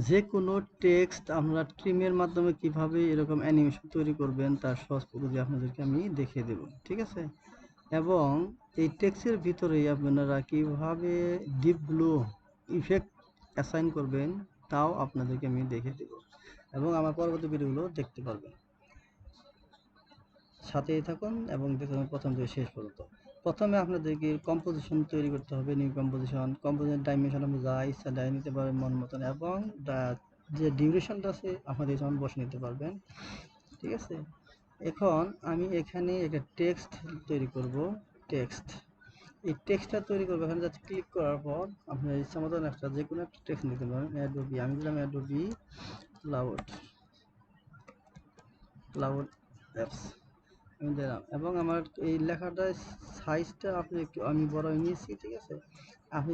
যে কোনো টেক্সট আমরা ট্রিমের মাধ্যমে কিভাবে এরকম অ্যানিমেশন তৈরি করবেন তার সহজ পদ্ধতি আপনাদেরকে আমি দেখিয়ে দেব, ঠিক আছে? এবং এই টেক্সটের ভিতরেই আপনারা কিভাবে ডিপ ব্লু ইফেক্ট অ্যাসাইন করবেন তাও আপনাদেরকে আমি দেখিয়ে দেব, এবং আমার পরবর্তী ভিডিওগুলো দেখতে পারবেন। সাথেই থাকুন এবং দেখুন প্রথম থেকে শেষ পর্যন্ত। প্রথমে আপনাদেরকে কম্পোজিশন তৈরি করতে হবে, নিউ কম্পোজিশন ডাইমেনশন আপনি যা ইচ্ছা দেয় নিতে পারবেন মন মতন, এবং যে ডিউরেশনটা আছে আপনাদের যেমন বসে নিতে পারবেন, ঠিক আছে? এখন আমি এখানে একটা টেক্সট তৈরি করব। টেক্সট, এই টেক্সটটা তৈরি করবো। এখানে জাস্ট ক্লিক করার পর আপনার ইচ্ছা মতন একটা যে কোনো একটা টেক্সট নিতে পারেন। অ্যাডোবি, আমি দিলাম অ্যাডোবি ক্লাউড ক্লাউড অ্যাপস আমি দিলাম, এবং আমার এই লেখাটার সাইজটা আপনি একটু আমি বড় নিয়েছি, ঠিক আছে? আপনি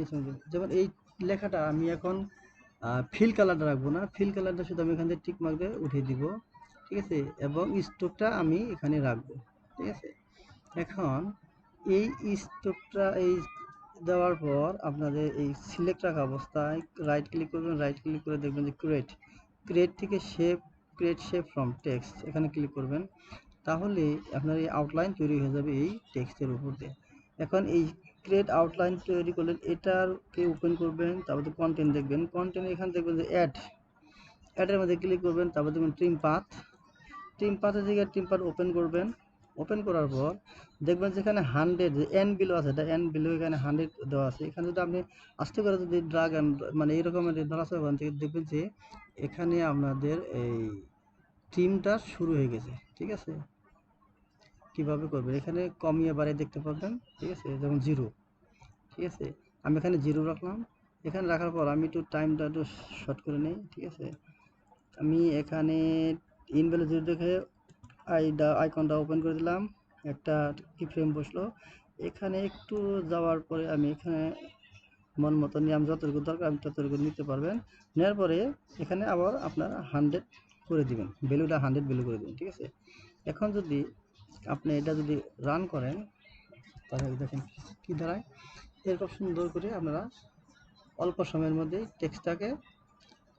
যেমন এই লেখাটা আমি এখন ফিল কালারটা রাখবো না, ফিল কালারটা শুধু আমি এখান থেকে টিক মার্ক দিয়ে উঠিয়ে দিব, ঠিক আছে? এবং স্ট্রোকটা আমি এখানে রাখবো, ঠিক আছে? এখন এই স্ট্রোকটা এই দেওয়ার পর আপনাদের এই সিলেক্ট রাখা অবস্থায় রাইট ক্লিক করবেন, রাইট ক্লিক করে দেখবেন যে ক্রিয়েট থেকে ক্রিয়েট শেপ ফ্রম টেক্সট, এখানে ক্লিক করবেন। তাহলে আপনার এই আউটলাইন তৈরি হয়ে যাবে এই টেক্সটের উপর দিয়ে। এখন এই ক্রিয়েট আউটলাইন তৈরি করলেন, এটাকে ওপেন করবেন, তারপরে কন্টেন্ট দেখবেন, কন্টেন্ট এখানে দেখবেন যে অ্যাডের মধ্যে ক্লিক করবেন, তারপর দেখবেন ট্রিম পাথের জায়গায় ট্রিম পাথ ওপেন করবেন। ওপেন করার পর দেখবেন যেখানে 100 যে এন বিলো আছে, এটা এন বিলো এখানে 100 দেওয়া আছে। এখানে যদি আপনি আস্তে করে যদি ড্রাগ অ্যান্ড মানে এইরকমের নড়াচড়া করেন, দেখবেন যে এখানে আপনাদের এই ট্রিমটা শুরু হয়ে গেছে, ঠিক আছে? কিভাবে করবেন, এখানে কমিয়ে বাড়িয়ে দেখতে পাবেন, ঠিক আছে? যেমন 0, ঠিক আছে? আমি এখানে 0 রাখলাম। এখানে রাখার পর আমি একটু টাইমটা একটু শর্ট করে নিই, ঠিক আছে? আমি এখানে ইন ভ্যালু 0 দেখে আইকনটা ওপেন করে দিলাম, একটা কি ফ্রেম বসলো। এখানে একটু যাওয়ার পরে আমি এখানে মন মতো নিয়ে আমি যতটুকু দরকার আমি ততটুকু নিতে পারবেন। নেওয়ার পরে এখানে আবার আপনার 100 করে দিবেন, ভ্যালুটা 100 ভ্যালু করে দিবেন, ঠিক আছে? এখন যদি আপনি এটা যদি রান করেন তাহলে দেখেন কি দাঁড়ায়। এরকম সুন্দর করে আপনারা অল্প সময়ের মধ্যে টেক্সটটাকে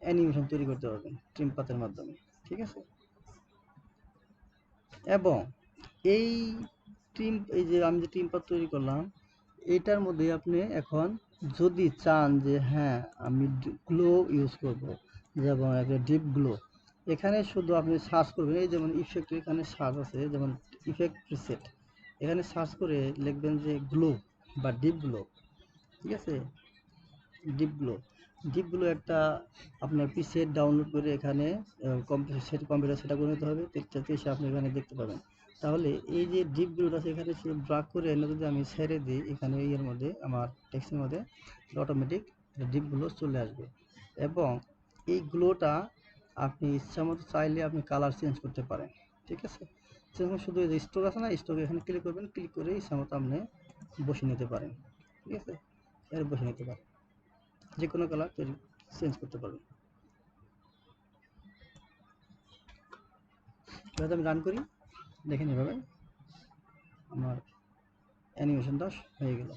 অ্যানিমেশন তৈরি করতে পারবেন ট্রিম পাথের মাধ্যমে, ঠিক আছে? এবং এই এই যে আমি যে ট্রিম পাথ তৈরি করলাম, এটার মধ্যে আপনি এখন যদি চান যে হ্যাঁ আমি গ্লো ইউজ করব, যেমন একটা ডিপ গ্লো, এখানে শুধু আপনি সার্চ করবেন, এই যেমন ইফেক্ট এখানে সার্চ আছে, যেমন ইফেক্ট প্রিসেট, এখানে সার্চ করে লিখবেন যে গ্লো বা ডিপ গ্লো, ঠিক আছে? ডিপগুলো ডিপগুলো একটা আপনার পিসেট ডাউনলোড করে এখানে কম্পিউটার সেটা করে নিতে হবে, টেক্সটাতে এসে আপনি এখানে দেখতে পাবেন। তাহলে এই যে ডিপগুলো আছে এখানে শুধু ড্রাগ করে এনে যদি আমি ছেড়ে দিই এখানে ইয়ের মধ্যে আমার টেক্সটের মধ্যে, অটোমেটিক ডিপগুলো চলে আসবে। এবং এই গ্লোটা আপনি ইচ্ছা মতো চাইলে আপনি কালার চেঞ্জ করতে পারেন, ঠিক আছে? সেরকম শুধু এই যে স্ট্রোক আছে না, স্ট্রোক এখানে ক্লিক করবেন, ক্লিক করে ইচ্ছা মতো আপনি বসিয়ে নিতে পারেন, ঠিক আছে? এর বসিয়ে নিতে পারেন, যে কোনো কালার চেঞ্জ করতে পারবেন। এবার আমি রান করি, দেখেন এভাবে আমার অ্যানিমেশনটা হয়ে গেল।